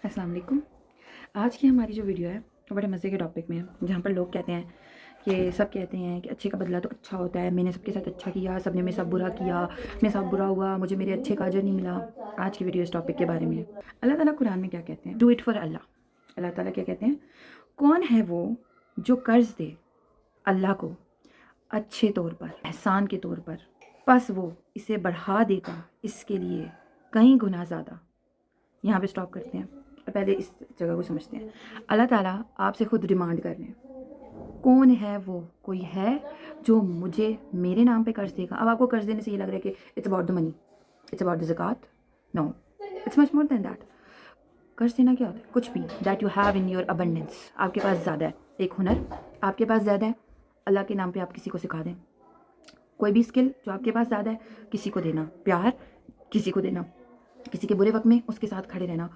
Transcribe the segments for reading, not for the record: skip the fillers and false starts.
अस्सलाम वालेकुम। आज की हमारी जो वीडियो है वो बड़े मज़े के टॉपिक में है, जहाँ पर लोग कहते हैं कि सब कहते हैं कि अच्छे का बदला तो अच्छा होता है, मैंने सबके साथ अच्छा किया, सबने मेरे साथ बुरा किया, मेरे साथ बुरा हुआ, मुझे मेरे अच्छे का अजर नहीं मिला। आज की वीडियो इस टॉपिक के बारे में है। अल्लाह ताला कुरान में क्या कहते हैं? डू इट फॉर अल्लाह। अल्लाह ताला क्या कहते हैं? कौन है वो जो कर्ज दे अल्लाह को अच्छे तौर पर, एहसान के तौर पर, बस वो इसे बढ़ा देगा इसके लिए कई गुना ज़्यादा। यहाँ पे स्टॉप करते हैं, पहले इस जगह को समझते हैं। अल्लाह ताला आपसे खुद डिमांड कर रहे हैं, कौन है वो? कोई है जो मुझे मेरे नाम पे कर्ज देगा? अब आपको कर्ज देने से ये लग रहा है कि it's about the money, it's about the ज़कात। No, it's much more than that. कर्ज देना क्या होता है? कुछ भी that you have in your abundance, आपके पास ज़्यादा है। एक हुनर आपके पास ज़्यादा है, अल्लाह के नाम पे आप किसी को सिखा दें। कोई भी स्किल जो आपके पास ज़्यादा है, किसी को देना। प्यार किसी को देना, किसी के बुरे वक्त में उसके साथ खड़े रहना।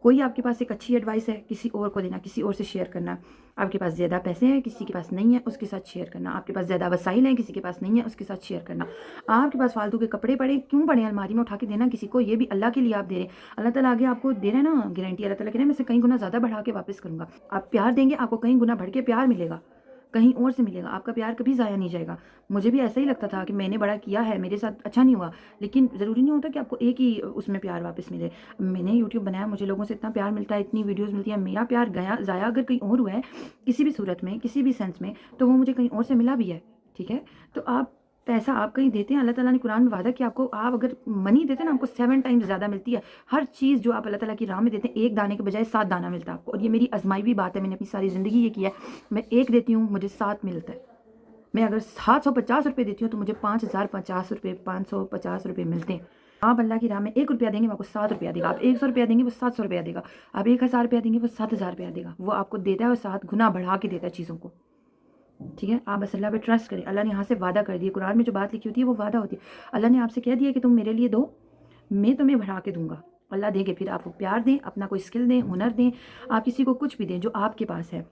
कोई आपके पास एक अच्छी एडवाइस है, किसी और को देना, किसी और से शेयर करना। आपके पास ज़्यादा पैसे हैं, किसी के पास नहीं है, उसके साथ शेयर करना। आपके पास ज़्यादा वसाइल हैं, किसी के पास नहीं है, उसके साथ शेयर करना। आपके पास फालतू के कपड़े पड़े क्यों पड़े हैं अलमारी में, उठा के देना किसी को। ये भी अल्लाह के लिए आप दे रहे हैं। अल्लाह ताला आगे आपको दे रहे हैं ना गारंटी। अल्लाह ताला कह रहे हैं मैं से कई गुना ज़्यादा बढ़ा के वापस करूँगा। आप प्यार देंगे, आपको कई गुना बढ़ के प्यार मिलेगा, कहीं और से मिलेगा। आपका प्यार कभी ज़ाया नहीं जाएगा। मुझे भी ऐसा ही लगता था कि मैंने बड़ा किया है, मेरे साथ अच्छा नहीं हुआ, लेकिन ज़रूरी नहीं होता कि आपको एक ही उसमें प्यार वापस मिले। मैंने यूट्यूब बनाया, मुझे लोगों से इतना प्यार मिलता है, इतनी वीडियोस मिलती है। मेरा प्यार गया ज़ाया अगर कहीं और हुआ है, किसी भी सूरत में, किसी भी सेंस में, तो वो मुझे कहीं और से मिला भी है। ठीक है, तो आप पैसा आप कहीं देते हैं, अल्लाह ताला ने कुरान में वादा किया आपको, आप अगर मनी देते हैं ना, आपको 7 टाइम्स ज़्यादा मिलती है। हर चीज़ जो आप अल्लाह ताला की राह में देते हैं, एक दाने के बजाय 7 दाना मिलता है आपको। और ये मेरी आजमाई हुई बात है, मैंने अपनी सारी ज़िंदगी ये किया है। मैं एक देती हूँ, मुझे 7 मिलता है। मैं अगर 750 रुपये देती हूँ तो मुझे 5050 रुपये, 550 रुपये मिलते हैं। आप अल्लाह की राह में 1 रुपया देंगे, वो आपको 7 रुपया देगा। आप 100 रुपया देंगे, वो 700 रुपया देगा। आप 1000 रुपया देंगे, वो 7000 रुपया देगा। वो आपको देता है और 7 गुना बढ़ा के देता है चीज़ों को। ठीक है, आप बस अल्लाह पे ट्रस्ट करें। अल्लाह ने यहाँ से वादा कर दिया, कुरान में जो बात लिखी होती है वो वादा होती है। अल्लाह ने आपसे कह दिया कि तुम मेरे लिए दो, मैं तुम्हें बढ़ा के दूंगा। अल्लाह देंगे, फिर आप प्यार दें, अपना कोई स्किल दें, हुनर दें, आप किसी को कुछ भी दें जो आपके पास है।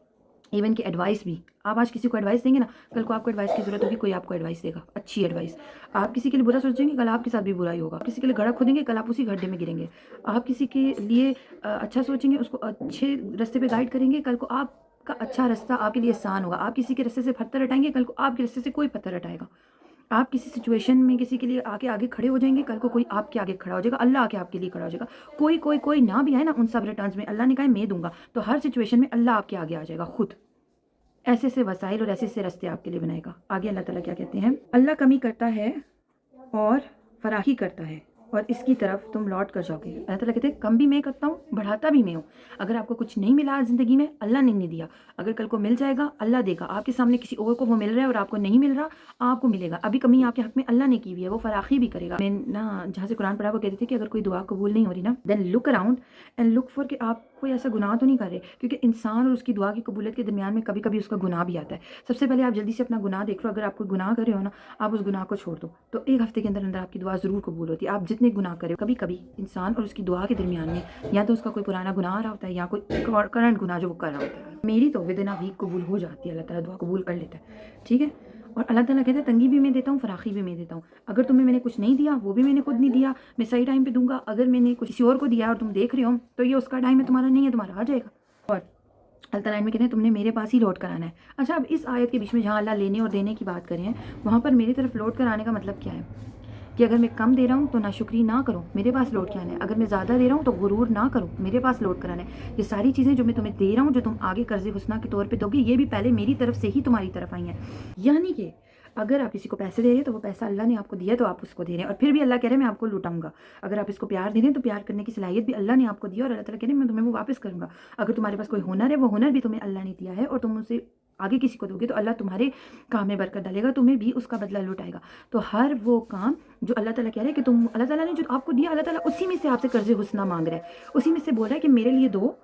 इवन कि एडवाइस भी, आप आज किसी को एडवाइस देंगे ना, कल को आपको एडवाइस की ज़रूरत होगी, कोई आपको एडवाइस देगा, अच्छी एडवाइस। आप किसी के लिए बुरा सोचेंगे, कल आपके साथ भी बुरा ही होगा। किसी के लिए गड्ढा खोदेंगे, कल आप उसी गड्ढे में गिरेंगे। आप किसी के लिए अच्छा सोचेंगे, उसको अच्छे रास्ते पे गाइड करेंगे, कल को आपका अच्छा रास्ता आपके लिए आसान होगा। आप किसी के रास्ते से पत्थर हटाएंगे, कल को आपके रास्ते से कोई पत्थर हटाएगा। आप किसी सिचुएशन में किसी के लिए आगे आगे खड़े हो जाएंगे, कल को कोई आपके आगे खड़ा हो जाएगा, अल्लाह आके आपके लिए खड़ा हो जाएगा। कोई कोई कोई ना भी आए ना, उन सब रिटर्न्स में अल्लाह ने कहा मैं दूंगा, तो हर सिचुएशन में अल्लाह आपके आगे आ जाएगा खुद। ऐसे ऐसे वसाइल और ऐसे ऐसे रास्ते आपके लिए बनाएगा। आगे अल्लाह ताला क्या कहते हैं? अल्लाह कमी करता है और फराही करता है, और इसकी तरफ तुम लौट कर जाओगे। अल्लाह ताला कहते हैं कम भी मैं करता हूँ, बढ़ाता भी मैं हूँ। अगर आपको कुछ नहीं मिला ज़िंदगी में, अल्लाह ने नहीं दिया। अगर कल को मिल जाएगा, अल्लाह देगा। आपके सामने किसी और को वो मिल रहा है और आपको नहीं मिल रहा, आपको मिलेगा। अभी कमी आपके हक में अल्लाह ने की हुई है, वो फराखी भी करेगा। मैं ना जहाँ से कुरान पढ़ा वो कहते थे कि अगर कोई दुआ कबूल नहीं हो रही ना, then look around and look for कि आप कोई ऐसा गुनाह तो नहीं कर रहे, क्योंकि इंसान और उसकी दुआ की कबूलियत के दरमियान में कभी कभी उसका गुनाह भी आता है। सबसे पहले आप जल्दी से अपना गुनाह देख लो। अगर आप कोई गुनाह कर रहे हो ना, आप उस गुनाह को छोड़ दो, तो 1 हफ्ते के अंदर अंदर आपकी दुआ ज़रूर कबूल होती है। आप जितने गुनाह करें, कभी कभी इंसान और उसकी दुआ के दरमियान में या तो उसका कोई पुराना गुनाह आ रहा होता है या कोई करंट गुनाह जो वो कर रहा होता है। मेरी तो विद इन अ वीक कबूल हो जाती है, अल्लाह ताला दुआ कबूल कर लेता है। ठीक है, और अल्लाह ताला कहते हैं तंगी भी मैं देता हूँ, फराखी भी मैं देता हूँ। अगर तुम्हें मैंने कुछ नहीं दिया, वो भी मैंने खुद नहीं दिया, मैं सही टाइम पे दूंगा। अगर मैंने कुछ किसी और को दिया और तुम देख रहे हो, तो ये उसका टाइम है, तुम्हारा नहीं है, तुम्हारा आ जाएगा। और अल्लाह ताला में कहते हैं तुमने मेरे पास ही लौट कर आना है। अच्छा, अब इस आयत के बीच में जहाँ अल्लाह लेने और देने की बात करें, वहाँ पर मेरी तरफ लौट कर आने का मतलब क्या है? कि अगर मैं कम दे रहा हूँ तो नाशुक्री ना करो, मेरे पास लौट के आना है। अगर मैं ज़्यादा दे रहा हूँ तो गुरूर ना करो, मेरे पास लौट कर आना है। ये सारी चीज़ें जो मैं तुम्हें दे रहा हूँ, जो तुम आगे कर्ज़े हुस्ना के तौर पे दोगे, ये भी पहले मेरी तरफ से ही तुम्हारी तरफ आई हैं। यानी कि अगर आप किसी को पैसे दे रहे हैं तो वो पैसा अल्लाह ने आपको दिया, तो आप उसको दे रहे हैं, और फिर भी अल्लाह कह रहे हैं मैं आपको लुटाऊंगा। अगर आप इसको प्यार दे रहे हैं तो प्यार करने की सलाहियत भी अल्लाह ने आपको दिया, और अल्लाह ताला कह रहे हैं मैं तुम्हें वो वापस करूँगा। अगर तुम्हारे पास कोई हुनर है, वो हुनर भी तुम्हें अल्लाह ने दिया है, और तुम उसे आगे किसी को दोगे तो अल्लाह तुम्हारे काम में बरकत डालेगा, तुम्हें भी उसका बदला लुटाएगा। तो हर वो काम जो अल्लाह ताला कह रहे हैं कि तुम, अल्लाह ताला ने जो आपको दिया, अल्लाह ताला उसी में से आपसे कर्ज़े हुस्ना मांग रहा है, उसी में से बोल रहा है कि मेरे लिए दो,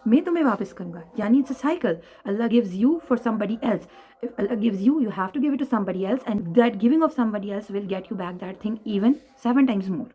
मैं तुम्हें वापस करूँगा। यानी it's a cycle. Allah gives you for somebody else. If Allah gives you, you have to give it to somebody else, and that giving of somebody else will get you back that thing even 7 times more.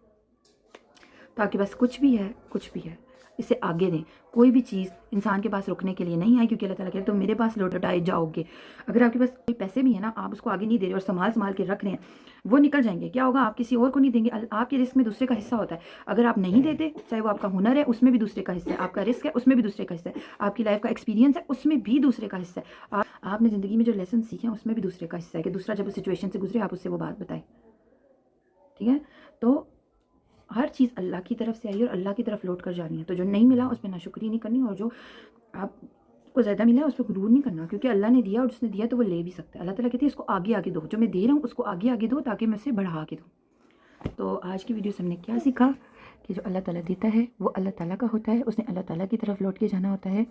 तो आपके पास कुछ भी है, कुछ भी है, اسے آگے دیں. کوئی بھی چیز انسان کے پاس رکنے کے لیے نہیں آئی، کیونکہ اللہ تعالیٰ کہتے ہیں تم میرے پاس لوٹائے جاؤ گے. اگر آپ کے پاس کوئی پیسے بھی ہیں نا، آپ اس کو آگے نہیں دے رہے اور سنبھال کے رکھ رہے ہیں، وہ نکل جائیں گے. کیا ہوگا؟ آپ کسی اور کو نہیں دیں گے. آپ کے رزق میں دوسرے کا حصہ ہوتا ہے. اگر آپ نہیں دیتے، چاہے وہ آپ کا ہنر ہے، اس میں بھی دوسرے کا حصہ ہے. آپ کا رزق ہے، اس میں بھی دوسرے کا حصہ ہے. آپ کی لائف کا ایکسپیرینس ہے، اس میں بھی دوسرے کا حصہ ہے. آپ نے زندگی میں جو لیسن سیکھے ہیں، اس میں بھی دوسرے کا حصہ ہے کہ دوسرا جب اس سچویشن سے گزرے، آپ اس سے وہ بات بتائیں. ٹھیک ہے؟ تو ہر چیز اللہ کی طرف سے آئی اور اللہ کی طرف لوٹ کر جانی ہے. تو جو نہیں ملا اس پہ ناشکری نہیں کرنی، اور جو آپ کو زیادہ ملا ہے اس پہ غرور نہیں کرنا، کیونکہ اللہ نے دیا اور اس نے دیا تو وہ لے بھی سکتا ہے. اللہ تعالیٰ کہتے ہیں اس کو آگے آگے دو، جو میں دے رہا ہوں اس کو آگے آگے دو تاکہ میں اسے بڑھا کے دوں. تو آج کی ویڈیو سے ہم نے کیا سیکھا کہ جو اللہ تعالیٰ دیتا ہے وہ اللہ تعالیٰ کا ہوتا ہے. اس نے اللہ تعالیٰ کی طرف لوٹ کے جانا ہوتا ہے.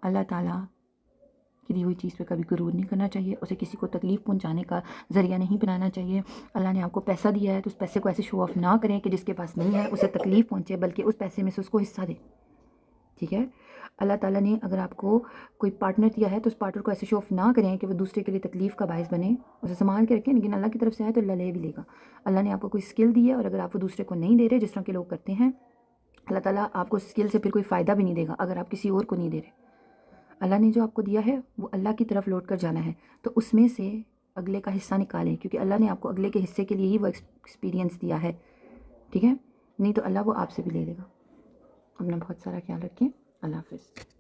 اللہ تعالیٰ کی دی ہوئی چیز پہ کبھی غرور نہیں کرنا چاہیے. اسے کسی کو تکلیف پہنچانے کا ذریعہ نہیں بنانا چاہیے. اللہ نے آپ کو پیسہ دیا ہے تو اس پیسے کو ایسے شو آف نہ کریں کہ جس کے پاس نہیں ہے اسے تکلیف پہنچے، بلکہ اس پیسے میں سے اس کو حصہ دیں. ٹھیک ہے؟ اللہ تعالیٰ نے اگر آپ کو کوئی پارٹنر دیا ہے تو اس پارٹنر کو ایسے شو آف نہ کریں کہ وہ دوسرے کے لیے تکلیف کا باعث بنے. اسے سنبھال کے رکھیں، لیکن اللہ کی طرف سے آئے تو اللہ لے بھی لے گا. اللہ نے آپ کو کوئی اسکل دی ہے اور اگر آپ وہ دوسرے کو نہیں دے رہے، جس طرح کے لوگ کرتے ہیں، اللہ تعالیٰ آپ کو اسکل سے پھر کوئی فائدہ بھی نہیں دے گا اگر آپ کسی اور کو نہیں دے رہے. اللہ نے جو آپ کو دیا ہے وہ اللہ کی طرف لوٹ کر جانا ہے. تو اس میں سے اگلے کا حصہ نکالیں، کیونکہ اللہ نے آپ کو اگلے کے حصے کے لیے ہی وہ ایکسپیرینس دیا ہے. ٹھیک ہے؟ نہیں تو اللہ وہ آپ سے بھی لے لے گا. اپنا بہت سارا خیال رکھیں. اللہ حافظ.